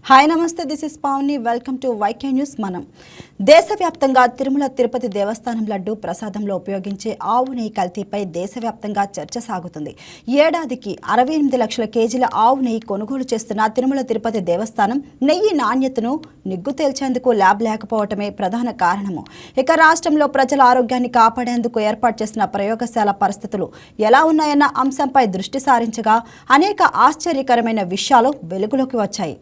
Hi నమస్తే, this is Pavani. Welcome to YK news. మనం దేశవ్యాప్తంగా తిరుమల తిరుపతి దేవస్థానం లడ్డు ప్రసాదంలో ఉపయోగించే ఆవు నెయ్యి కల్తీపై దేశవ్యాప్తంగా చర్చ సాగుతుంది. ఏడాదికి 68 లక్షల కేజీల ఆవు నెయ్యి కొనుగోలు చేస్తున్న తిరుమల తిరుపతి దేవస్థానం నెయ్యి నాణ్యతను నిగ్గు తేల్చేందుకు ల్యాబ్ లేకపోవటమే ప్రధాన కారణము. ఇక రాష్ట్రంలో ప్రజల ఆరోగ్యాన్ని కాపాడేందుకు ఏర్పాటు చేసిన ప్రయోగశాల పరిస్థితులు ఎలా ఉన్నాయన్న అంశంపై దృష్టి సారించగా అనేక ఆశ్చర్యకరమైన విషయాలు వెలుగులోకి వచ్చాయి.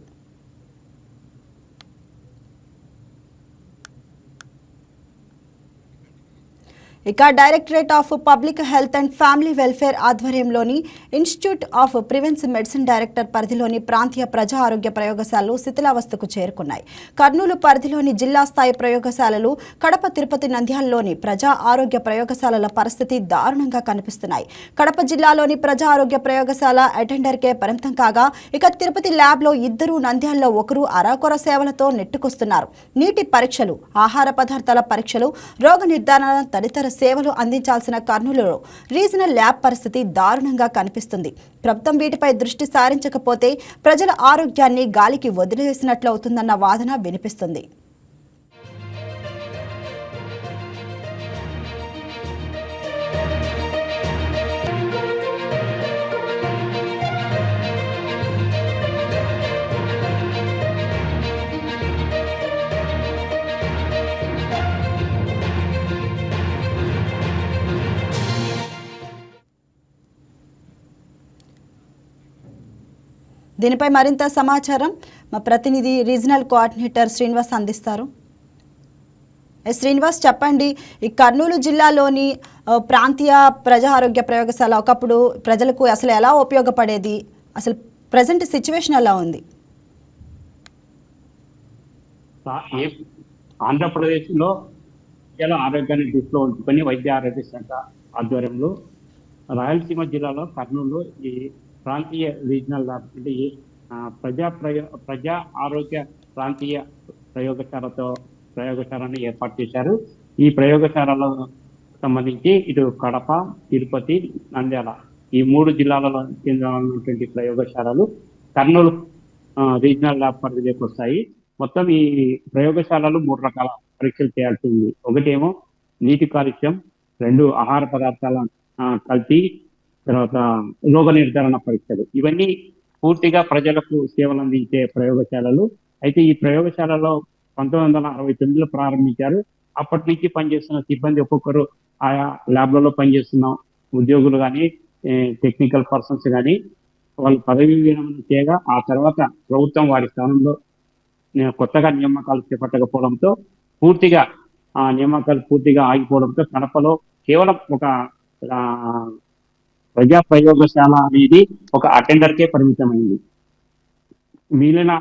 ఇక directorate of public health and family welfare ఆధ్వర్యంలోని institute of preventive medicine director పరిధిలోని ప్రాంతీయ ప్రజా ఆరోగ్య ప్రయోగశాలలు శిథిలావస్థకు చేరుకున్నాయి. కర్నూలు పరిధిలోని జిల్లా స్థాయి ప్రయోగశాలలు, కడప, తిరుపతి, నంద్యాలలోని ప్రజా ఆరోగ్య ప్రయోగశాలల పరిస్థితి దారుణంగా కనిపిస్తున్నాయి. కడప జిల్లాలోని ప్రజా ఆరోగ్య ప్రయోగశాల అటెండర్కే పరిమితం కాగా, ఇక తిరుపతి ల్యాబ్లో 2, నంద్యాలలో 1 అరాకొర సేవలతో నెట్టుకొస్తున్నారు. నీటి పరీక్షలు, ఆహార పదార్థాల పరీక్షలు, రోగ నిర్ధారణ తదితర సేవలు అందించాల్సిన కర్నూలులో రీజనల్ ల్యాబ్ పరిస్థితి దారుణంగా కనిపిస్తుంది. ప్రభుత్వం వీటిపై దృష్టి సారించకపోతే ప్రజల ఆరోగ్యాన్ని గాలికి వదిలేసినట్లవుతుందన్న వాదన వినిపిస్తుంది. దీనిపై మరింత సమాచారం మా ప్రతినిధి రీజనల్ కోఆర్డినేటర్ శ్రీనివాస్ అందిస్తారు. శ్రీనివాస్, చెప్పండి, ఈ కర్నూలు జిల్లాలోని ప్రాంతీయ ప్రజా ఆరోగ్య ప్రయోగశాల ఒకప్పుడు ప్రజలకు అసలు ఎలా ఉపయోగపడేది, అసలు ప్రజెంట్ సిచ్యువేషన్ ఎలా ఉంది? ఆంధ్రప్రదేశ్లో ప్రజల ఆరోగ్యాన్ని దృష్టిలో ఉంచుకొని వైద్య ఆరోగ్య శాఖ ఆధ్వర్యంలో రాయలసీమ జిల్లాలో కర్నూలు ఈ ప్రాంతీయ రీజనల్ ల్యాబ్ అంటే ప్రజా ఆరోగ్య ప్రాంతీయ ప్రయోగశాలను ఏర్పాటు చేశారు. ఈ ప్రయోగశాలలో సంబంధించి ఇటు కడప, తిరుపతి, నంద్యాల ఈ 3 జిల్లాలలో ఉన్నటువంటి ప్రయోగశాలలు కర్నూలు రీజనల్ ల్యాబ్ పరిధిలోకి వస్తాయి. మొత్తం ఈ ప్రయోగశాలలు 3 రకాల పరీక్షలు చేయాల్సి ఉంది. ఒకటేమో నీటి కాలుష్యం, 2 ఆహార పదార్థాల కల్తీ, తర్వాత రోగ నిర్ధారణ పరీక్షలు. ఇవన్నీ పూర్తిగా ప్రజలకు సేవలు అందించే ప్రయోగశాలలు. అయితే ఈ ప్రయోగశాలలో 1969లో ప్రారంభించారు. అప్పటి నుంచి పనిచేస్తున్న సిబ్బంది ఒక్కొక్కరు ఆయా ల్యాబ్లలో పనిచేస్తున్న ఉద్యోగులు కానీ, టెక్నికల్ పర్సన్స్ కానీ వాళ్ళు పదవీ విరమణ చేయగా ఆ తర్వాత ప్రభుత్వం వారి స్థానంలో కొత్తగా నియామకాలు చేపట్టకపోవడంతో ఆ నియామకాలు పూర్తిగా ఆగిపోవడంతో కడపలో కేవలం ఒక ప్రజా ప్రయోగశాల అనేది ఒక అటెండర్కే పరిమితమైంది. మిగిలిన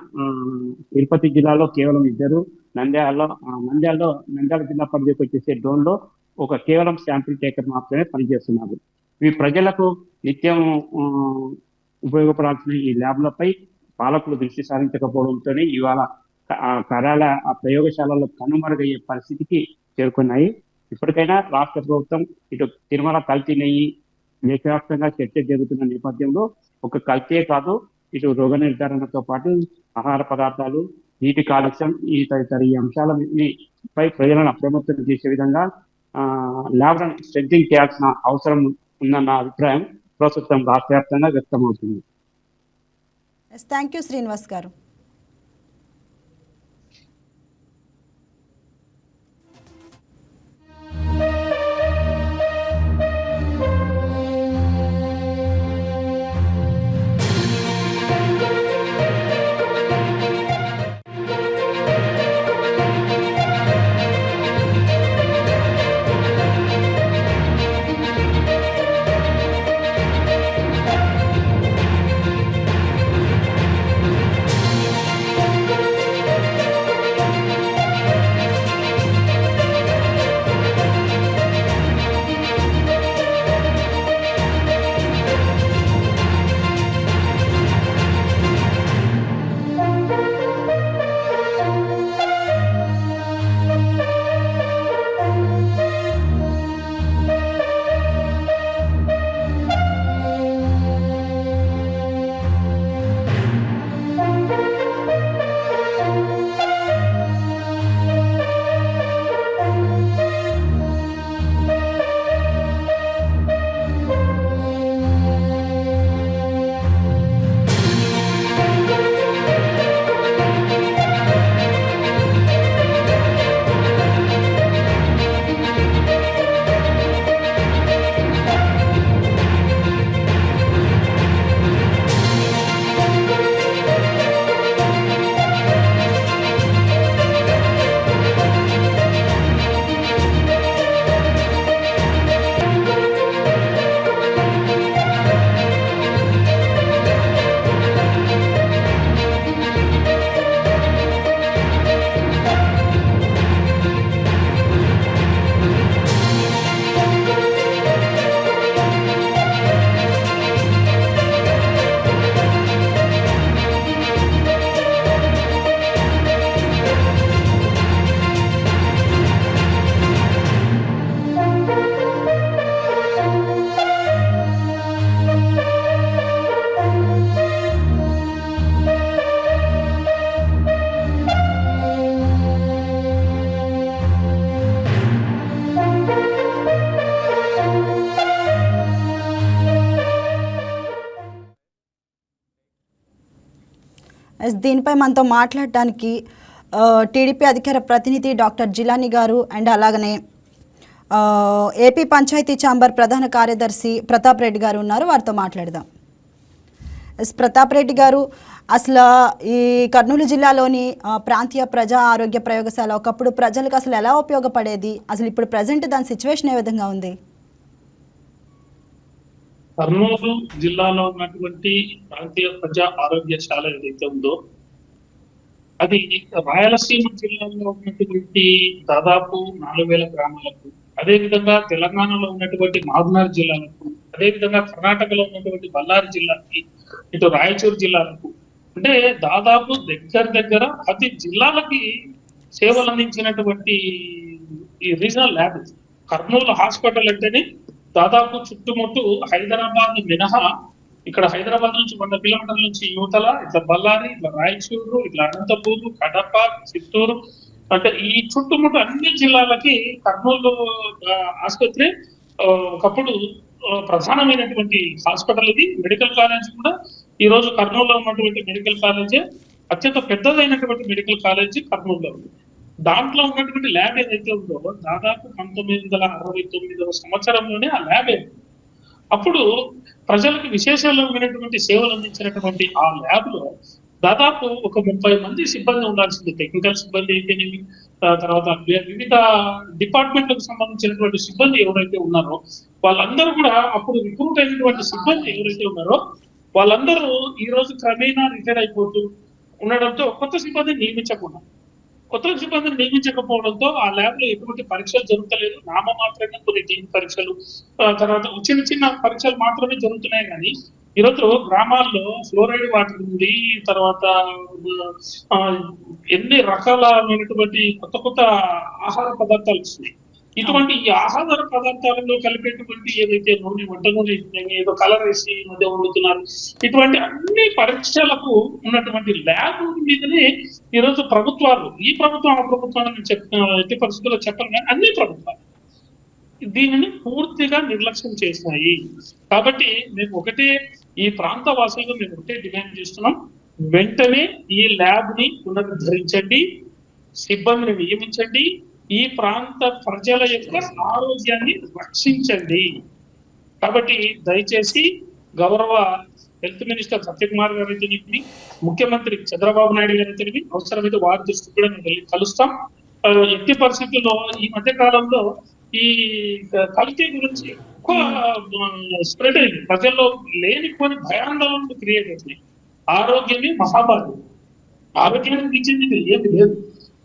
తిరుపతి జిల్లాలో కేవలం 2, నంద్యాల జిల్లా పరిధికి వచ్చేసే డ్రోన్లో కేవలం శాంపిల్ టేకర్ మాత్రమే పనిచేస్తున్నారు. ఈ ప్రజలకు నిత్యం ఉపయోగపడాల్సిన ఈ ల్యాబ్లపై పాలకులు దృష్టి సారించకపోవడంతోనే ఇవాళ ప్రయోగశాలలో కనుమరుగయ్యే పరిస్థితికి చేరుకున్నాయి. ఇప్పటికైనా రాష్ట్ర ప్రభుత్వం ఇటు తిరుమల కల్తీ నెయ్యి దేశవ్యాప్తంగా చర్చ జరుగుతున్న నేపథ్యంలో ఒక కల్తీ కాదు, ఇటు రోగ నిర్ధారణతో పాటు ఆహార పదార్థాలు, నీటి కాలుష్యం ఈ తదితర ఈ అంశాలపై ప్రజలను అప్రమత్తం చేసే విధంగా ల్యాబ్లను స్ట్రెంథనింగ్ చేయాల్సిన అవసరం ఉందన్న అభిప్రాయం ప్రస్తుతం రాష్ట్ర వ్యాప్తంగా వ్యక్తమవుతుంది. థ్యాంక్ యూ శ్రీనివాస్ గారు. దీనిపై మనతో మాట్లాడడానికి టీడీపీ అధికార ప్రతినిధి డాక్టర్ జిలానీ గారు అండ్ అలాగనే ఏపీ పంచాయతీ ఛాంబర్ ప్రధాన కార్యదర్శి ప్రతాప్ రెడ్డి గారు ఉన్నారు. వారితో మాట్లాడదాం. ప్రతాప్ రెడ్డి గారు, అసలు ఈ కర్నూలు జిల్లాలోని ప్రాంతీయ ప్రజా ఆరోగ్య ప్రయోగశాల ఒకప్పుడు ప్రజలకు అసలు ఎలా ఉపయోగపడేది, అసలు ఇప్పుడు ప్రజెంట్ దాని సిచ్యువేషన్ ఏ విధంగా ఉంది? కర్నూలు జిల్లాలో ఉన్నటువంటి ప్రాంతీయ ప్రజా ఆరోగ్యశాల ఏదైతే ఉందో అది రాయలసీమ జిల్లాలో ఉన్నటువంటి దాదాపు 4,000 గ్రామాలకు, అదేవిధంగా తెలంగాణలో ఉన్నటువంటి మహబూబ్నగర్ జిల్లాలకు, అదేవిధంగా కర్ణాటకలో ఉన్నటువంటి బళ్ళారి జిల్లాకి, ఇటు రాయచూరు జిల్లాలకు, అంటే దాదాపు దగ్గర 10 జిల్లాలకి సేవలు అందించినటువంటి ఈ రీజనల్ ల్యాబ్. కర్నూలు హాస్పిటల్ అంటేనే దాదాపు చుట్టుముట్టు హైదరాబాద్ మినహా, ఇక్కడ హైదరాబాద్ నుంచి 100 కిలోమీటర్ల నుంచి యువతల, ఇట్లా బళ్ళారి, ఇట్లా రాయచూరు, ఇట్లా అనంతపూరు, కడప, చిత్తూరు, అంటే ఈ చుట్టుముట్టు అన్ని జిల్లాలకి కర్నూలు ఆసుపత్రి ఒకప్పుడు ప్రధానమైనటువంటి హాస్పిటల్. ఇది మెడికల్ కాలేజ్ కూడా ఈ రోజు కర్నూలులో ఉన్నటువంటి మెడికల్ కాలేజే అత్యంత పెద్దదైనటువంటి మెడికల్ కాలేజ్ కర్నూలులో ఉంది. దాంట్లో ఉన్నటువంటి ల్యాబ్ ఏదైతే ఉందో దాదాపు 1969వ సంవత్సరంలోనే ఆ ల్యాబ్ అప్పుడు ప్రజలకు విశేషమైనటువంటి సేవలు అందించినటువంటి ఆ ల్యాబ్ లో దాదాపు ఒక 30 మంది సిబ్బంది ఉండాల్సింది. టెక్నికల్ సిబ్బంది అయితేనేమి, తర్వాత వివిధ డిపార్ట్మెంట్లకు సంబంధించినటువంటి సిబ్బంది ఎవరైతే ఉన్నారో వాళ్ళందరూ కూడా అప్పుడు రిక్రూట్ అయినటువంటి సిబ్బంది ఎవరైతే ఉన్నారో వాళ్ళందరూ ఈ రోజు క్రమేణా రిటైర్ అయిపోతూ ఉండడంతో కొత్త సిబ్బందిని నియమించకపోవడంతో ఆ ల్యాబ్ లో ఎటువంటి పరీక్షలు జరుగుతలేదు. నామమాత్రంగా కొన్ని టీమ్ పరీక్షలు, తర్వాత చిన్న పరీక్షలు మాత్రమే జరుగుతున్నాయి. కానీ ఈరోజు గ్రామాల్లో ఫ్లోరైడ్ వాటర్ ఉంది, తర్వాత ఎన్ని రకాలైనటువంటి కొత్త ఆహార పదార్థాలు వస్తున్నాయి. ఇటువంటి ఈ ఆహార పదార్థాలలో కలిపేటువంటి ఏదైతే నూనె, వంట నూనె ఏదో కలర్ వేసి మధ్య వండుతున్నారు, ఇటువంటి అన్ని పరీక్షలకు ఉన్నటువంటి ల్యాబ్ మీదనే ఈరోజు ప్రభుత్వాలు, ఈ ప్రభుత్వం ఆ ప్రభుత్వాన్ని ఎట్టి పరిస్థితుల్లో చెప్పను కానీ అన్ని ప్రభుత్వాలు దీనిని పూర్తిగా నిర్లక్ష్యం చేసినాయి. కాబట్టి మేము ఒకటే, ఈ ప్రాంత వాసులుగా మేము ఒకటే డిమాండ్ చేస్తున్నాం, వెంటనే ఈ ల్యాబ్ ని పునరుద్ధరించండి, సిబ్బందిని నియమించండి, ఈ ప్రాంత ప్రజల యొక్క ఆరోగ్యాన్ని రక్షించండి. కాబట్టి దయచేసి గౌరవ హెల్త్ మినిస్టర్ సత్యకుమార్ గారు అయితేనేమి, ముఖ్యమంత్రి చంద్రబాబు నాయుడు గారు అయితేనేమి, అవసరమైతే వారి దృష్టికి కూడా మేము వెళ్ళి కలుస్తాం. ఎట్టి పరిస్థితుల్లో ఈ మధ్య కాలంలో ఈ కల్తీ గురించి ఎక్కువ స్ప్రెడ్ అయింది, ప్రజల్లో లేనిపోని భయాందోళనలు క్రియేట్ అవుతున్నాయి. ఆరోగ్యమే మహాభాగ్యం, ఆరోగ్యాన్ని మించింది ఏమి లేదు.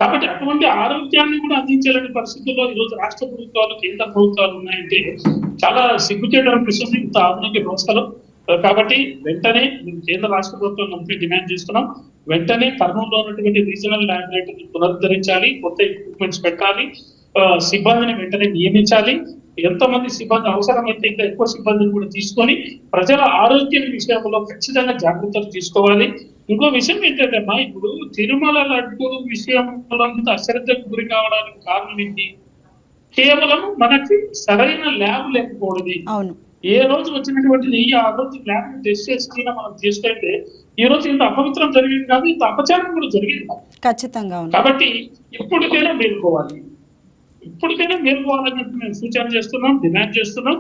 కాబట్టి అటువంటి ఆరోగ్యాన్ని కూడా అందించాలని పరిస్థితుల్లో ఈరోజు రాష్ట్ర ప్రభుత్వాలు, కేంద్ర ప్రభుత్వాలు ఉన్నాయంటే చాలా సిగ్గుచేటు అనిపిస్తుంది ఇంత ఆధునిక వ్యవస్థలో. కాబట్టి వెంటనే మేము కేంద్ర రాష్ట్ర ప్రభుత్వం డిమాండ్ చేస్తున్నాం, వెంటనే కర్నూలులో ఉన్నటువంటి రీజనల్ ల్యాబొరేటరీని పునరుద్ధరించాలి, కొత్త ఎక్విప్మెంట్స్ పెట్టాలి, సిబ్బందిని వెంటనే నియమించాలి. ఎంతమంది సిబ్బంది అవసరమైతే ఇంకా ఎక్కువ సిబ్బందిని కూడా తీసుకొని ప్రజల ఆరోగ్యం విషయంలో ఖచ్చితంగా జాగ్రత్తలు తీసుకోవాలి. ఇంకో విషయం ఏంటంటే అమ్మా, ఇప్పుడు తిరుమల లడ్డు విషయంలో అశ్రద్ధకు గురి కావడానికి కారణం ఏంటి? కేవలం మనకి సరైన ల్యాబ్ లేకపోవడం. ఏ రోజు వచ్చినటువంటి ఆ రోజు ల్యాబ్ టెస్ట్ చేసి మనం తీసుకుంటే ఈ రోజు ఇంత అపవిత్రం జరిగింది కాదు, ఇంత అపచారం కూడా జరిగింది ఖచ్చితంగా. కాబట్టి ఇప్పటికైనా మేలుకోవాలని మేము సూచన చేస్తున్నాం, డిమాండ్ చేస్తున్నాం.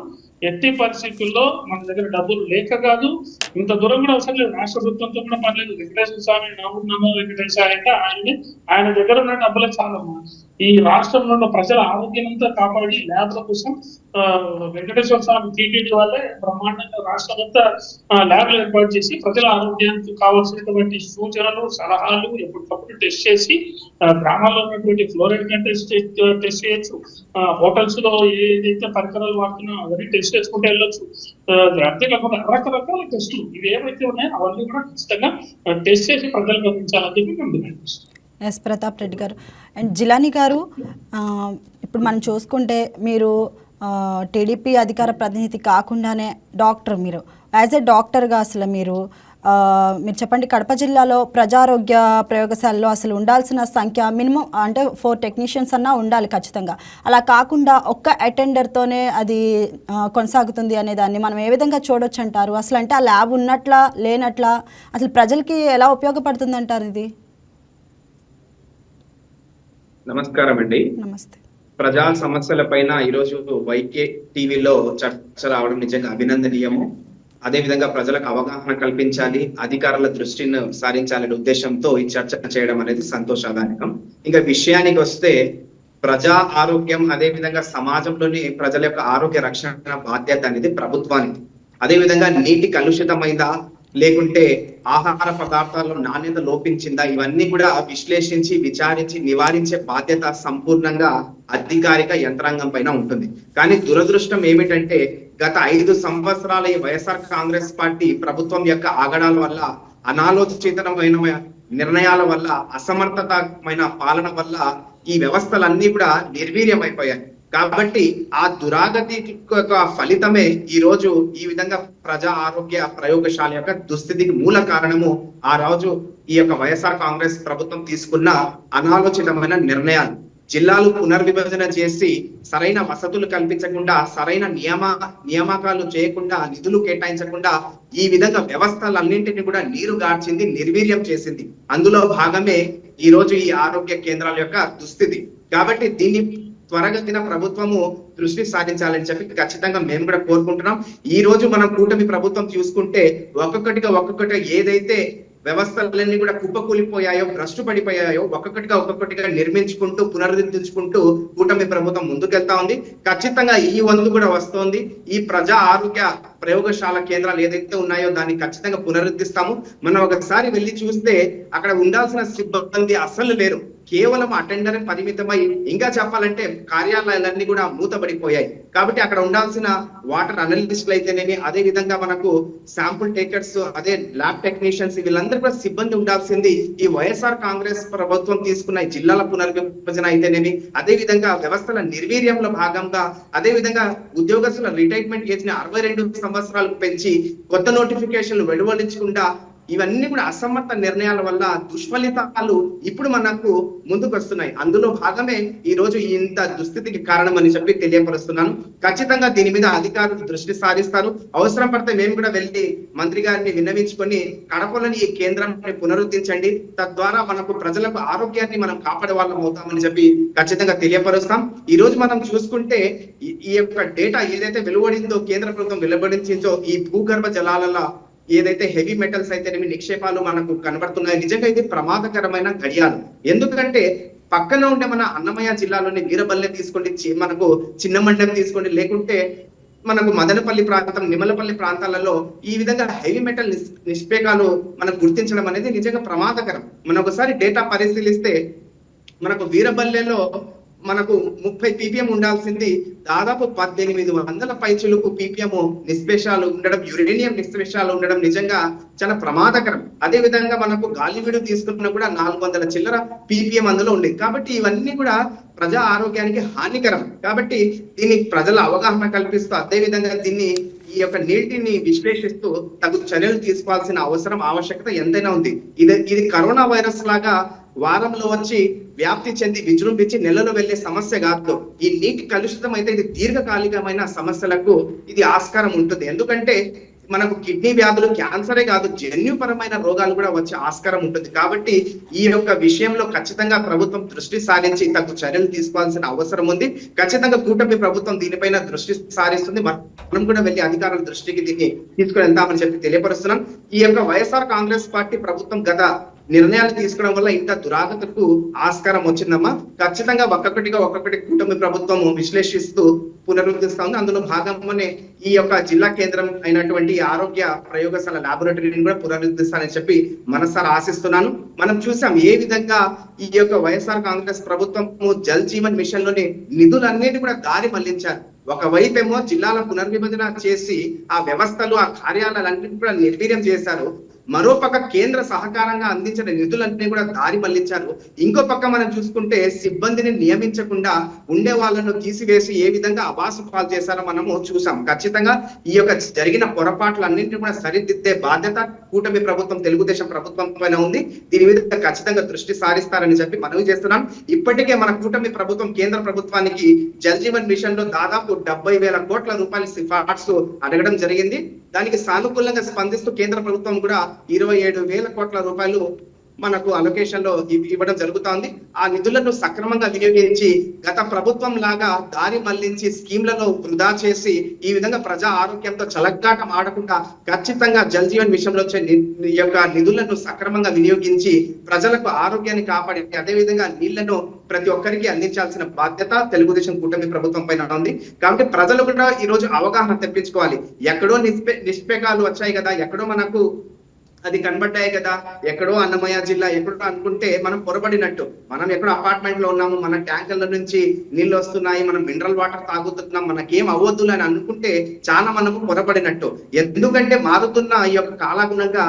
ఎట్టి పరిస్థితుల్లో మన దగ్గర డబ్బులు లేక కాదు, ఇంత దూరం కూడా అవసరం లేదు, రాష్ట్ర ప్రభుత్వంతో కూడా పర్లేదు. వెంకటేశ్వర స్వామి నమో వెంకటేశ్వర అంటే ఆయన దగ్గర ఉన్న డబ్బులే చాలమ్మా. ఈ రాష్ట్రంలో ఉన్న ప్రజల ఆరోగ్యం అంతా కాపాడి ల్యాబ్ల కోసం వెంకటేశ్వర స్వామి టీటీడీ వాళ్ళే బ్రహ్మాండంగా రాష్ట్రం అంతా ల్యాబ్లు ఏర్పాటు చేసి ప్రజల ఆరోగ్యానికి కావాల్సినటువంటి సూచనలు, సలహాలు ఎప్పటికప్పుడు టెస్ట్ చేసి గ్రామాల్లో ఉన్నటువంటి ఫ్లోరైడ్ టెస్ట్ చేయొచ్చు, హోటల్స్ లో ఏదైతే పరికరాలు వాడుతున్నాయో అవన్నీ టెస్ట్ చేసుకుంటే వెళ్ళొచ్చు. అంతేకాకుండా రకరకాల టెస్టులు ఇవి ఏవైతే ఉన్నాయో అవన్నీ కూడా ఖచ్చితంగా టెస్ట్ చేసి ప్రజలకు అందించాలని చెప్పి మేము డిమాండ్ చేస్తాం. ఎస్ ప్రతాప్ రెడ్డి గారు అండ్ జిలానీ గారు, ఇప్పుడు మనం చూసుకుంటే మీరు టీడీపీ అధికార ప్రతినిధి కాకుండానే డాక్టర్, మీరు యాజ్ ఎ డాక్టర్గా అసలు మీరు మీరు చెప్పండి, కడప జిల్లాలో ప్రజారోగ్య ప్రయోగశాలలో అసలు ఉండాల్సిన సంఖ్య మినిమం అంటే 4 టెక్నీషియన్స్ అన్నా ఉండాలి ఖచ్చితంగా. అలా కాకుండా ఒక్క అటెండర్తోనే అది కొనసాగుతుంది అనే దాన్ని మనం ఏ విధంగా చూడొచ్చు అంటారు? అసలు అంటే ఆ ల్యాబ్ ఉన్నట్లా లేనట్లా అసలు ప్రజలకి ఎలా ఉపయోగపడుతుంది అంటారు ఇది? నమస్కారం అండి. నమస్తే. ప్రజా సమస్యల పైన ఈరోజు వైకే టీవీలో చర్చ రావడం నిజంగా అభినందనీయము. అదే విధంగా ప్రజలకు అవగాహన కల్పించాలి, అధికారుల దృష్టిని సారించాలనే ఉద్దేశంతో ఈ చర్చ చేయడం అనేది సంతోషదాయకం. ఇంకా విషయానికి వస్తే ప్రజా ఆరోగ్యం, అదే విధంగా సమాజంలోని ప్రజల యొక్క ఆరోగ్య రక్షణ బాధ్యత అనేది ప్రభుత్వానికి. అదే విధంగా నీటి కలుషితమైందా లేకుంటే ఆహార పదార్థాల్లో నాణ్యత లోపించిందా, ఇవన్నీ కూడా విశ్లేషించి విచారించి నివారించే బాధ్యత సంపూర్ణంగా అధికారిక యంత్రాంగం పైన ఉంటుంది. కానీ దురదృష్టం ఏమిటంటే గత 5 సంవత్సరాల ఈ వైఎస్ఆర్ కాంగ్రెస్ పార్టీ ప్రభుత్వం యొక్క ఆగడాల వల్ల, అనాలోచితమైన నిర్ణయాల వల్ల, అసమర్థతమైన పాలన వల్ల ఈ వ్యవస్థలన్నీ కూడా నిర్వీర్యమైపోయాయి. కాబట్టి ఆ దురాగతి ఫలితమే ఈ రోజు ఈ విధంగా ప్రజా ఆరోగ్య ప్రయోగశాల యొక్క దుస్థితికి మూల కారణము ఆ రోజు ఈ యొక్క వైఎస్ఆర్ కాంగ్రెస్ ప్రభుత్వం తీసుకున్న అనాలోచితమైన నిర్ణయాలు. జిల్లాలు పునర్విభజన చేసి సరైన వసతులు కల్పించకుండా, సరైన నియామకాలు చేయకుండా, నిధులు కేటాయించకుండా ఈ విధంగా వ్యవస్థలన్నింటినీ కూడా నీరు గార్చింది, నిర్వీర్యం చేసింది. అందులో భాగమే ఈ రోజు ఈ ఆరోగ్య కేంద్రాల యొక్క దుస్థితి. కాబట్టి దీన్ని త్వరగతిన ప్రభుత్వము దృష్టి సాధించాలని చెప్పి ఖచ్చితంగా మేము కూడా కోరుకుంటున్నాం. ఈ రోజు మనం కూటమి ప్రభుత్వం చూసుకుంటే ఒక్కొక్కటిగా ఏదైతే వ్యవస్థలన్నీ కూడా కుప్పకూలిపోయాయో, భ్రష్టు పడిపోయాయో ఒక్కొక్కటిగా నిర్మించుకుంటూ పునరుద్ధరించుకుంటూ కూటమి ప్రభుత్వం ముందుకెళ్తా ఉంది. ఖచ్చితంగా ఈ వంతు కూడా వస్తోంది. ఈ ప్రజా ఆరోగ్య ప్రయోగశాల కేంద్రాలు ఏదైతే ఉన్నాయో దాన్ని ఖచ్చితంగా పునరుద్ధరిస్తాము. మనం ఒకసారి వెళ్ళి చూస్తే అక్కడ ఉండాల్సిన సిబ్బంది అస్సలు లేరు, కేవలం అటెండర్ పరిమితమై, ఇంకా చెప్పాలంటే కార్యాలయాలన్నీ కూడా మూతబడిపోయాయి. కాబట్టి అక్కడ ఉండాల్సిన వాటర్ అనలిస్టులు అయితేనేమి, అదే విధంగా మనకు శాంపుల్ టేకర్స్, అదే ల్యాబ్ టెక్నీషియన్స్, వీళ్ళందరూ కూడా సిబ్బంది ఉండాల్సింది ఈ వైఎస్ఆర్ కాంగ్రెస్ ప్రభుత్వం తీసుకున్న జిల్లాల పునర్విభజన అయితేనేమి, అదే విధంగా వ్యవస్థల నిర్వీర్యంలో భాగంగా, అదే విధంగా ఉద్యోగస్తుల రిటైర్మెంట్ ఏజ్ ని 62 సంవత్సరాలకు పెంచి కొత్త నోటిఫికేషన్లు వెలువడించకుండా ఇవన్నీ కూడా అసమర్థ నిర్ణయాల వల్ల దుష్ఫలితాలు ఇప్పుడు మనకు ముందుకు వస్తున్నాయి. అందులో భాగమే ఈ రోజు ఇంత దుస్థితికి కారణం అని చెప్పి తెలియపరుస్తున్నాను. ఖచ్చితంగా దీని మీద అధికారులు దృష్టి సారిస్తారు. అవసరం పడితే మేము కూడా వెళ్ళి మంత్రి గారిని విన్నవించుకొని కడపలోని ఈ కేంద్రాన్ని పునరుద్ధరించండి, తద్వారా మనకు ప్రజలకు ఆరోగ్యాన్ని మనం కాపాడే వాళ్ళం అవుతామని చెప్పి ఖచ్చితంగా తెలియపరుస్తాం. ఈ రోజు మనం చూసుకుంటే ఈ యొక్క డేటా ఏదైతే వెలువడిందో, కేంద్ర ప్రభుత్వం వెలువడించిందో, ఈ భూగర్భ జలాలలో ఏదైతే హెవీ మెటల్స్ అయితే నిక్షేపాలు మనకు కనబడుతున్నాయి. నిజంగా ఇది ప్రమాదకరమైన ఘడియాలు. ఎందుకంటే పక్కన ఉండే మన అన్నమయ్య జిల్లాలోని వీరబల్లె తీసుకోండి, మనకు చిన్నమండలం తీసుకోండి, లేకుంటే మనకు మదనపల్లి ప్రాంతం, నిమ్మలపల్లి ప్రాంతాలలో ఈ విధంగా హెవీ మెటల్ నిష్పేకాలు మనకు గుర్తించడం అనేది నిజంగా ప్రమాదకరం. మనం ఒకసారి డేటా పరిశీలిస్తే మనకు వీరబల్లెలో మనకు 30 ppm ఉండాల్సింది దాదాపు 1800 పైచులకు ppm నిష్పేషాలు ఉండడం, యురేనియం నిష్పేషాలు ఉండడం నిజంగా చాలా ప్రమాదకరం. అదే విధంగా మనకు గాలివీడు తీసుకున్నా కూడా 400 చిల్లర ppm అందులో ఉంది. కాబట్టి ఇవన్నీ కూడా ప్రజా ఆరోగ్యానికి హానికరం. కాబట్టి దీన్ని ప్రజల అవగాహన కల్పిస్తూ, అదే విధంగా దీన్ని ఈ యొక్క నీటిని విశ్లేషిస్తూ తగు చర్యలు తీసుకోవాల్సిన ఆవశ్యకత ఎంతైనా ఉంది. ఇది కరోనా వైరస్ లాగా వారంలో వచ్చి వ్యాప్తి చెంది విజృంభించి నెలలో వెళ్లే సమస్య కాదు. ఈ నీటి కలుషితం అయితే ఇది దీర్ఘకాలికమైన సమస్యలకు ఇది ఆస్కారం ఉంటుంది. ఎందుకంటే మనకు కిడ్నీ వ్యాధులు, క్యాన్సరే కాదు, జన్యుపరమైన రోగాలు కూడా వచ్చే ఆస్కారం ఉంటుంది. కాబట్టి ఈ యొక్క విషయంలో ఖచ్చితంగా ప్రభుత్వం దృష్టి సారించి తగు చర్యలు తీసుకోవాల్సిన అవసరం ఉంది. ఖచ్చితంగా కూటమి ప్రభుత్వం దీనిపైన దృష్టి సారిస్తుంది. మనం కూడా వెళ్ళి అధికారుల దృష్టికి దీన్ని తీసుకుని వెళ్తామని చెప్పి తెలియపరుస్తున్నాం. ఈ యొక్క వైఎస్ఆర్ కాంగ్రెస్ పార్టీ ప్రభుత్వం గత నిర్ణయాలు తీసుకోవడం వల్ల ఇంత దురాగతకు ఆస్కారం వచ్చిందమ్మా. ఖచ్చితంగా ఒక్కొక్కటి కూటమి ప్రభుత్వం విశ్లేషిస్తూ పునరుద్ధరిస్తా ఉంది. అందులో భాగంగానే ఈ యొక్క జిల్లా కేంద్రం అయినటువంటి ఆరోగ్య ప్రయోగశాల ల్యాబొరేటరీని కూడా పునరుద్ధరిస్తానని చెప్పి మనసారా ఆశిస్తున్నాను. మనం చూసాం ఏ విధంగా ఈ యొక్క వైఎస్ఆర్ కాంగ్రెస్ ప్రభుత్వము జల్ జీవన్ మిషన్ లోని నిధులన్నిటి కూడా దారి మళ్లించారు. ఒకవైపేమో జిల్లాల పునర్విభజన చేసి ఆ వ్యవస్థలు, ఆ కార్యాలయాలన్నింటినీ కూడా నిర్వీర్యం చేశారు. మరోపక్క కేంద్ర సహకారంగా అందించిన నిధులన్నీ కూడా దారి మళ్లించారు. ఇంకో పక్క మనం చూసుకుంటే సిబ్బందిని నియమించకుండా ఉండే వాళ్ళను తీసివేసి ఏ విధంగా అబాసు పాలు చేశారో మనము చూసాం. ఖచ్చితంగా ఈ యొక్క జరిగిన పొరపాట్లన్నింటినీ కూడా సరిదిద్దే బాధ్యత కూటమి ప్రభుత్వం, తెలుగుదేశం ప్రభుత్వం పైన ఉంది. దీని మీద ఖచ్చితంగా దృష్టి సారిస్తారని చెప్పి మనవి చేస్తున్నాం. ఇప్పటికే మన కూటమి ప్రభుత్వం కేంద్ర ప్రభుత్వానికి జల్ జీవన్ మిషన్ లో దాదాపు 70,000 కోట్ల రూపాయల సిఫార్సు అడగడం జరిగింది. దానికి సానుకూలంగా స్పందిస్తూ కేంద్ర ప్రభుత్వం కూడా 27,000 కోట్ల రూపాయలు మనకు అలొకేషన్ లో ఇవ్వడం జరుగుతోంది. ఆ నిధులను సక్రమంగా వినియోగించి గత ప్రభుత్వం లాగా దారి మళ్లించి స్కీమ్లలో వృధా చేసి ఈ విధంగా ప్రజా ఆరోగ్యంతో చలక్కాటం ఆడకుండా ఖచ్చితంగా జల్ జీవన్ విషయంలో వచ్చే యొక్క నిధులను సక్రమంగా వినియోగించి ప్రజలకు ఆరోగ్యాన్ని కాపాడి అదేవిధంగా నీళ్లను ప్రతి ఒక్కరికి అందించాల్సిన బాధ్యత తెలుగుదేశం కూటమి ప్రభుత్వం పైన ఉంది. కాబట్టి ప్రజలు కూడా ఈ రోజు అవగాహన తెప్పించుకోవాలి. ఎక్కడో నిష్పేకాలు వచ్చాయి కదా, ఎక్కడో మనకు అది కనబడ్డాయి కదా, ఎక్కడో అన్నమయ్య జిల్లా ఎక్కడో అనుకుంటే మనం పొరబడినట్టు. మనం ఎక్కడో అపార్ట్మెంట్ లో ఉన్నాము, మన ట్యాంకర్ల నుంచి నీళ్ళు వస్తున్నాయి, మనం మినరల్ వాటర్ తాగుతున్నాం, మనకేం అవ్వద్దు అని అనుకుంటే చాలా మనము పొరబడినట్టు. ఎందుకంటే మారుతున్న ఈ యొక్క కాలాగుణంగా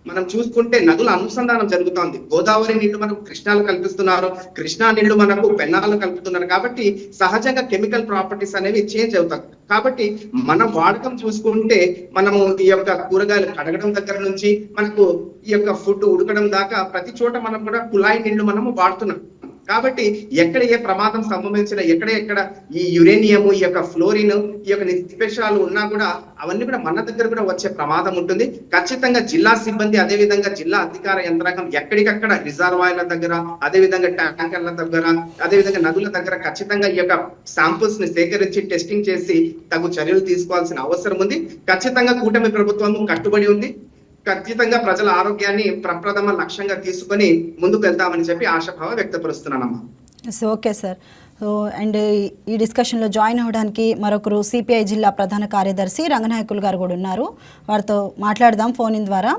మనం చూసుకుంటే నదుల అనుసంధానం జరుగుతోంది. గోదావరి నీళ్లు మనకు కృష్ణాలు కల్పిస్తున్నారు, కృష్ణా నీళ్లు మనకు పెన్నాలు కలుపుతున్నారు. కాబట్టి సహజంగా కెమికల్ ప్రాపర్టీస్ అనేవి చేంజ్ అవుతాయి. కాబట్టి మన వాడకం చూసుకుంటే మనము ఈ యొక్క కూరగాయలు కడగడం దగ్గర నుంచి మనకు ఈ యొక్క ఫుడ్ ఉడకడం దాకా ప్రతి చోట మనం కూడా కుళాయి నీళ్లు మనము వాడుతున్నాం. కాబట్టి ఎక్కడ ఏ ప్రమాదం సంభవించిన ఎక్కడ ఈ యురేనియం, ఈ యొక్క ఫ్లోరిన్, ఈ యొక్క నిష్పేషాలు ఉన్నా కూడా అవన్నీ కూడా మన దగ్గర కూడా వచ్చే ప్రమాదం ఉంటుంది. ఖచ్చితంగా జిల్లా సిబ్బంది అదేవిధంగా జిల్లా అధికార యంత్రాంగం ఎక్కడికక్కడ రిజర్వాయర్ల దగ్గర అదేవిధంగా ట్యాంకర్ల దగ్గర అదేవిధంగా నదుల దగ్గర ఖచ్చితంగా ఈ యొక్క శాంపుల్స్ ని సేకరించి టెస్టింగ్ చేసి తగు చర్యలు తీసుకోవాల్సిన అవసరం ఉంది. ఖచ్చితంగా కూటమి ప్రభుత్వం కట్టుబడి ఉంది. ఖచ్చితంగా ప్రజల ఆరోగ్యాన్ని ప్రప్రథమ లక్ష్యంగా తీసుకొని ముందుకు వెళ్తామని చెప్పి ఆశాభావం వ్యక్తపరుస్తున్నానమ్మా. Okay sir. సో అండ్ ఈ డిస్కషన్లో జాయిన్ అవ్వడానికి మరొకరు సిపిఐ జిల్లా ప్రధాన కార్యదర్శి రంగనాయకులు గారు కూడా ఉన్నారు. వారితో మాట్లాడదాం ఫోన్ ఇన్ ద్వారా.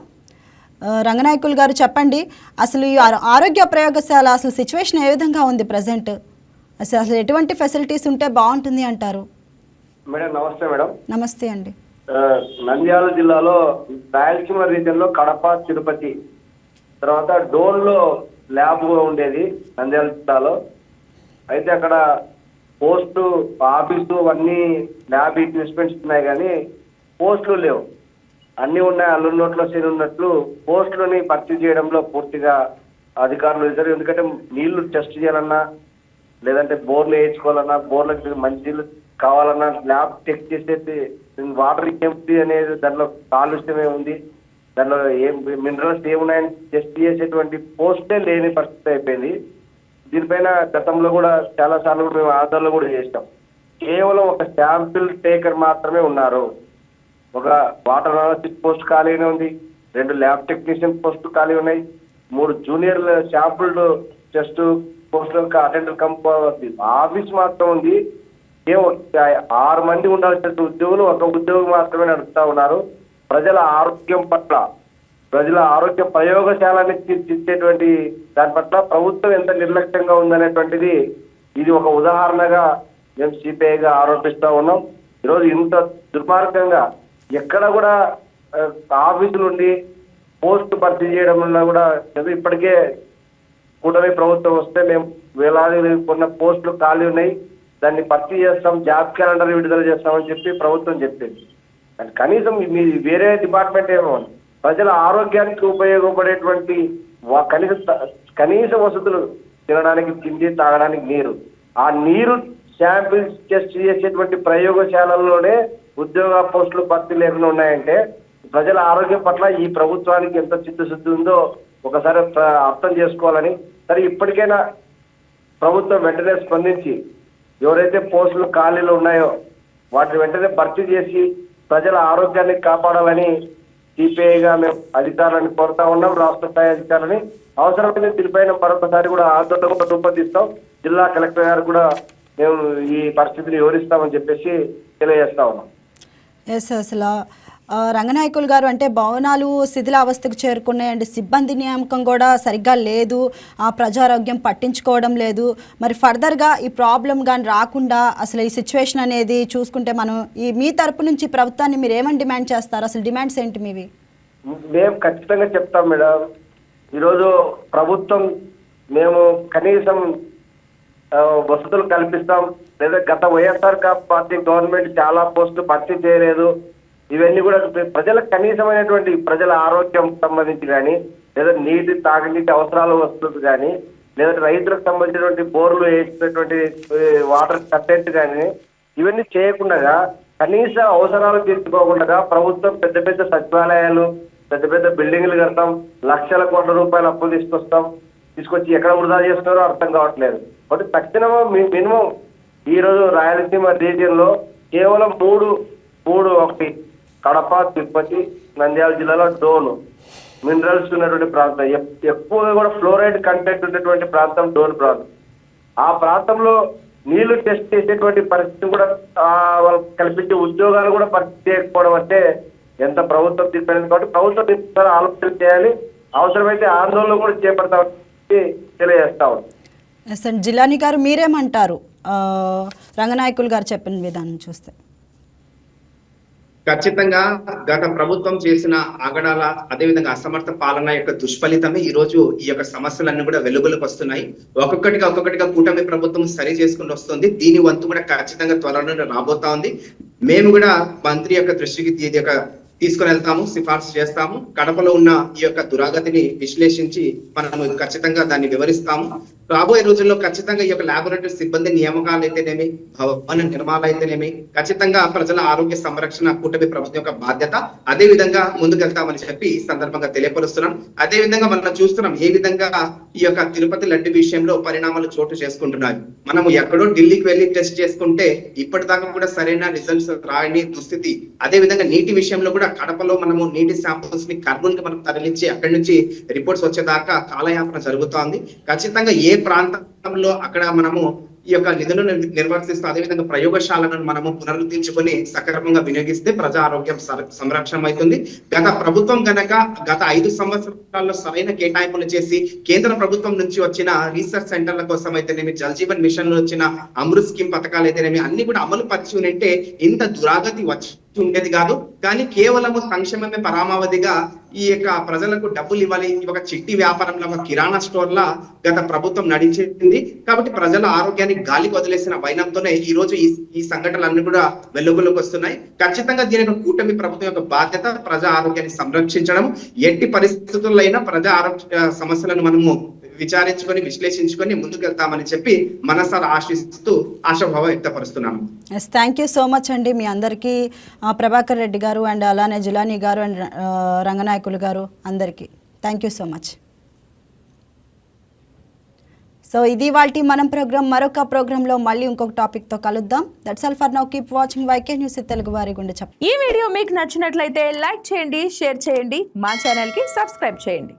రంగనాయకులు గారు చెప్పండి, అసలు ఈ ఆరోగ్య ప్రయోగశాల అసలు సిచ్యువేషన్ ఏ విధంగా ఉంది ప్రజెంట్? అసలు ఎటువంటి ఫెసిలిటీస్ ఉంటే బాగుంటుంది అంటారు? మేడం నమస్తే. మేడం నమస్తే అండి. నంద్యాల జిల్లాలో రాయలసీమ రీజియన్ లో కడప, తిరుపతి తర్వాత డోన్లో ల్యాబ్ ఉండేది నంద్యాల జిల్లాలో. అయితే అక్కడ పోస్టు ఆఫీసు అన్ని ల్యాబ్ ఇన్వెస్ట్మెంట్స్ ఉన్నాయి కానీ పోస్టులు లేవు. అన్ని ఉన్నాయి, అల్లు నోట్లో సేను ఉన్నట్లు పోస్టులని భర్తీ చేయడంలో పూర్తిగా అధికారులు ఇద్దరు. ఎందుకంటే నీళ్లు టెస్ట్ చేయాలన్నా లేదంటే బోర్లు వేయించుకోవాలన్నా, బోర్లకు మంచి నీళ్ళు కావాలన్నా ల్యాబ్ చెక్ చేసేది వాటర్ ఏమిటి అనేది దాంట్లో కాలుష్యమే ఉంది, దాంట్లో ఏం మినరల్స్ ఏమున్నాయని టెస్ట్ చేసేటువంటి పోస్టే లేని పరిస్థితి అయిపోయింది. దీనిపైన గతంలో కూడా చాలా సార్లు మేము ఆధారాలు కూడా చేస్తాం. కేవలం ఒక శాంపిల్ టేకర్ మాత్రమే ఉన్నారు. ఒక వాటర్ అనాలిసిస్ పోస్ట్ ఖాళీనే ఉంది, 2 ల్యాబ్ టెక్నీషియన్ పోస్టు ఖాళీ ఉన్నాయి, 3 జూనియర్ శాంపుల్ టెస్ట్ పోస్టులు అటెండర్ కంపల్సరీ. ఆఫీస్ మాత్రం ఉంది, 6 మంది ఉండాల్సిన ఉద్యోగులు 1 ఉద్యోగం మాత్రమే నడుపుతా ఉన్నారు. ప్రజల ఆరోగ్యం పట్ల, ప్రజల ఆరోగ్య ప్రయోగశాలని తీర్చిచ్చేటువంటి దాని పట్ల ప్రభుత్వం ఎంత నిర్లక్ష్యంగా ఉందనేటువంటిది ఇది ఒక ఉదాహరణగా మేము సిపిఐగా ఆరోపిస్తా ఉన్నాం. ఈరోజు ఇంత దుర్మార్గంగా ఎక్కడ కూడా ఆఫీసు నుండి పోస్టు భర్తీ చేయడం వల్ల కూడా ఇప్పటికే కూటమి ప్రభుత్వం వస్తే మేము వేలాది కొన్న పోస్టులు ఖాళీ ఉన్నాయి, దాన్ని భర్తీ చేస్తాం, జాబ్ క్యాలెండర్ విడుదల చేస్తామని చెప్పి ప్రభుత్వం చెప్పింది. కానీ కనీసం మీ వేరే డిపార్ట్మెంట్ ఏమో ప్రజల ఆరోగ్యానికి ఉపయోగపడేటువంటి కనీస వసతులు, తినడానికి తిండి, తాగడానికి నీరు, ఆ నీరు శాంపిల్స్ టెస్ట్ చేసేటువంటి ప్రయోగశాలల్లోనే ఉద్యోగ పోస్టులు భర్తీ లేకుండా ఉన్నాయంటే ప్రజల ఆరోగ్యం పట్ల ఈ ప్రభుత్వానికి ఎంత చిత్తశుద్ధి ఉందో ఒకసారి అర్థం చేసుకోవాలని. సరే ఇప్పటికైనా ప్రభుత్వం వెంటనే స్పందించి ఎవరైతే పోస్టులు ఖాళీలు ఉన్నాయో వాటిని వెంటనే భర్తీ చేసి ప్రజల ఆరోగ్యాన్ని కాపాడాలని సిపిఐగా మేము అధికారులను కోరుతా ఉన్నాం, రాష్ట్ర స్థాయి అధికారులని. అవసరమైన దీనిపైన మరొకసారి కూడా ఆందోళన రూపొందిస్తాం. జిల్లా కలెక్టర్ గారు కూడా మేము ఈ పరిస్థితిని వివరిస్తామని చెప్పేసి తెలియజేస్తా ఉన్నాం. ఎస్, అసలు రంగనాయకులు గారు అంటే భవనాలు శిథిలావస్థకు చేరుకున్నాయండి, సిబ్బంది నియామకం కూడా సరిగ్గా లేదు, ఆ ప్రజారోగ్యం పట్టించుకోవడం లేదు. మరి ఫర్దర్గా ఈ ప్రాబ్లం కానీ రాకుండా అసలు ఈ సిచ్యువేషన్ అనేది చూసుకుంటే మనం మీ తరపు నుంచి ప్రభుత్వాన్ని మీరు ఏమని డిమాండ్ చేస్తారు? అసలు డిమాండ్స్ ఏంటి మీవి? మేము ఖచ్చితంగా చెప్తాం మేడం. ఈరోజు ప్రభుత్వం మేము కనీసం వసతులు కల్పిస్తాం, లేదా గత వైఎస్ఆర్ పార్టీ గవర్నమెంట్ చాలా పోస్టులు భర్తీ చేయలేదు. ఇవన్నీ కూడా ప్రజలకు కనీసమైనటువంటి ప్రజల ఆరోగ్యం సంబంధించి కానీ, లేదా నీటి తాగునీటి అవసరాలు వస్తుంది కానీ, లేదా రైతులకు సంబంధించినటువంటి బోర్లు వేసినటువంటి వాటర్ కంటెంట్ కానీ ఇవన్నీ చేయకుండా, కనీస అవసరాలు తీర్చుకోకుండా ప్రభుత్వం పెద్ద పెద్ద సచివాలయాలు, పెద్ద పెద్ద బిల్డింగ్లు కడతాం, లక్షల కోట్ల రూపాయలు అప్పులు తీసుకొచ్చి ఎక్కడ వృధా చేస్తున్నారో అర్థం కావట్లేదు. కాబట్టి తక్షణం మినిమం ఈ రోజు రాయలసీమ రీజియన్ లో కేవలం మూడు ఒకటి కడప, తిరుపతి, నంద్యాల జిల్లాలో డోన్ మినరల్స్ ఉన్నటువంటి ప్రాంతం, ఎక్కువగా కూడా ఫ్లోరైడ్ కంటెంట్ ఉన్నటువంటి ప్రాంతం డోన్ ప్రాంతం. ఆ ప్రాంతంలో నీళ్లు టెస్ట్ చేసేటువంటి పరిస్థితి కూడా వాళ్ళకి కల్పించే ఉద్యోగాలు కూడా పరిస్థితి చేయకపోవడం అంటే ఎంత ప్రభుత్వం తీసుకెళ్ళింది. కాబట్టి ప్రభుత్వం ఆలోచన చేయాలి, అవసరమైతే ఆందోళన కూడా చేపడతామని తెలియజేస్తా ఉంది. సార్ జిలానీ గారు మీరేమంటారు రంగనాయకులు గారు చెప్పిన విధానం చూస్తే? ఖచ్చితంగా గత ప్రభుత్వం చేసిన ఆగడాల అదేవిధంగా అసమర్థ పాలన యొక్క దుష్ఫలితమే ఈ రోజు ఈ యొక్క సమస్యలన్నీ కూడా వెలుగులోకి వస్తున్నాయి. ఒక్కొక్కటిగా కూటమి ప్రభుత్వం సరి చేసుకుని వస్తుంది. దీని వంతు కూడా ఖచ్చితంగా త్వరలో రాబోతా ఉంది. మేము కూడా మంత్రి యొక్క దృష్టికి ఇది యొక్క తీసుకుని వెళ్తాము, సిఫార్సు చేస్తాము. కడపలో ఉన్న ఈ యొక్క దురాగతిని విశ్లేషించి మనము ఖచ్చితంగా దాన్ని వివరిస్తాము. రాబోయే రోజుల్లో ఖచ్చితంగా ఈ యొక్క ల్యాబొరేటరీ సిబ్బంది నియామకాలు అయితేనేమి, భవన నిర్మాణాలు అయితేనేమి, ఖచ్చితంగా ప్రజల ఆరోగ్య సంరక్షణ కూటమి ప్రభుత్వం యొక్క బాధ్యత. అదే విధంగా ముందుకెళ్తామని చెప్పి ఈ సందర్భంగా తెలియపరుస్తున్నాం. అదే విధంగా మనం చూస్తున్నాం ఏ విధంగా ఈ యొక్క తిరుపతి లడ్డు విషయంలో పరిణామాలు చోటు చేసుకుంటున్నాయి. మనము ఎక్కడో ఢిల్లీకి వెళ్ళి టెస్ట్ చేసుకుంటే ఇప్పటిదాకా కూడా సరైన రిజల్ట్స్ రాయని దుస్థితి. అదే విధంగా నీటి విషయంలో కూడా కడపలో మనము నీటి శాంపుల్స్ ని కర్నూలుకి మనం తరలించి అక్కడి నుంచి రిపోర్ట్స్ వచ్చేదాకా కాలయాపన జరుగుతోంది. ఖచ్చితంగా ఏ ప్రాంతంలో అక్కడ మనము ఈ యొక్క నిధులను నిర్వర్తిస్తూ అదేవిధంగా ప్రయోగశాలను మనము పునరుద్ధరించుకొని సక్రమంగా వినియోగిస్తే ప్రజా ఆరోగ్యం సంరక్షణ అవుతుంది. గత ప్రభుత్వం గనక గత 5 సంవత్సరాల్లో సరైన కేటాయింపులు చేసి కేంద్ర ప్రభుత్వం నుంచి వచ్చిన రీసెర్చ్ సెంటర్ల కోసం అయితేనేమి, జల్ జీవన్ మిషన్ లో వచ్చిన అమృత్ స్కీమ్ పథకాలు అయితేనేమి అన్ని కూడా అమలు పరిచి ఉంటే ఇంత దురాగతి వచ్చి ఉండేది కాదు. కానీ కేవలము సంక్షేమమే పరామావధిగా ఈ యొక్క ప్రజలకు డబ్బులు ఇవ్వాలి, ఒక చిట్టి వ్యాపారంలో ఒక కిరాణా స్టోర్ లా గత ప్రభుత్వం నడిచింది. కాబట్టి ప్రజల ఆరోగ్యాన్ని గాలికి వదిలేసిన వైనంతోనే ఈ రోజు ఈ సంఘటనలన్నీ కూడా వెలుగులోకి వస్తున్నాయి. ఖచ్చితంగా దీని యొక్క కూటమి ప్రభుత్వం యొక్క బాధ్యత ప్రజా ఆరోగ్యాన్ని సంరక్షించడం. ఎట్టి పరిస్థితుల్లో అయినా ప్రజా ఆరోగ్య సమస్యలను మనము విచారించుకొని విశ్లేషించుకొని ముందుకెళ్తామని చెప్పి మనసారా ఆశిస్తూ ఆశాభావం వ్యక్తపరుస్తున్నాను. థ్యాంక్ యూ సో మచ్ అండి మీ అందరికీ, ప్రభాకర్ రెడ్డి గారు అండ్ అలానే జిలానీ గారు అండ్ రంగనాయకులు గారు అందరికీ thank you so much. So ఇది వాల్టి మనం ప్రోగ్రామ్. మరొక ప్రోగ్రాంలో మళ్ళీ ఇంకొక టాపిక్తో కలుద్దాం. That's all for now. Keep watching YK news Telugu వారి గుండె చప్పుడు. ఈ వీడియో మీకు నచ్చినట్లయితే లైక్ చేయండి, షేర్ చేయండి, మా ఛానల్కి సబ్స్క్రైబ్ చేయండి.